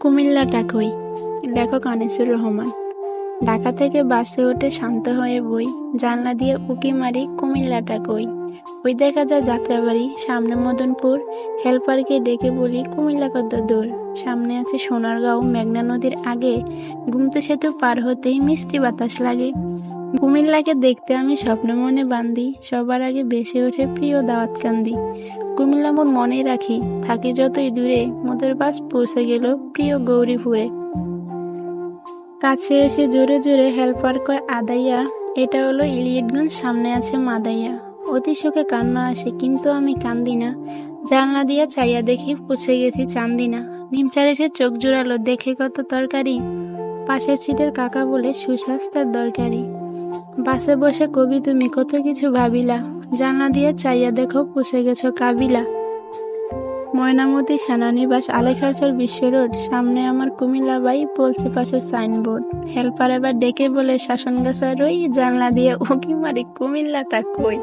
কুমিল্লাটা কই? লেখক আনিসুর রহমান। ঢাকা থেকে বাসে উঠে শান্ত হয়ে বই, জানলা দিয়ে উঁকি মারি কুমিল্লাটা কই। ওই দেখা যায় যাত্রাবাড়ি, সামনে মদনপুর। হেল্পারকে ডেকে বলি কুমিল্লা কত দূর। সামনে আছে সোনারগাঁও, মেঘনা নদীর আগে। গুমতি সেতু পার হতেই মিষ্টি বাতাস লাগে। কুমিল্লাকে দেখতে আমি স্বপ্ন মনে বান্ধি, সবার আগে ভেসে ওঠে প্রিয় দাওয়াত কান্দি। কুমিল্লা মোর মনে রাখি, থাকি যতই দূরে, মোদের বাস পৌঁছে গেল প্রিয় গৌরীপুরে। কাছে এসে জোরে জোরে হেল্পার কয় আদাইয়া, এটা হলো ইলিয়টগঞ্জ, সামনে আছে মাদাইয়া। অতি শোকে কান্না আসে কিন্তু আমি কান্দি না। জানলা দিয়া চাইয়া দেখি পৌঁছে গেছি চান্দিনা। নিমচার এসে চোখ জোড়ালো, দেখে কত তরকারি। পাশের সিটের কাকা বলে সুস্বাস্থ্যের দরকারি। বাসে বসে কবি তুমি কত কিছু ভাবিলা, জানলা দিয়ে চাইয়া দেখো পৌঁছে গেছো কাবিলা। ময়নামতি সেনানিবাস, আলেখারচর বিশ্ব রোড, সামনে আমার কুমিল্লা বাই, বলছে পাশের সাইনবোর্ড। হেল্পার এবার ডেকে বলে শাসনগাছা রই, জানলা দিয়ে উঁকি মারি কুমিল্লাটা কই।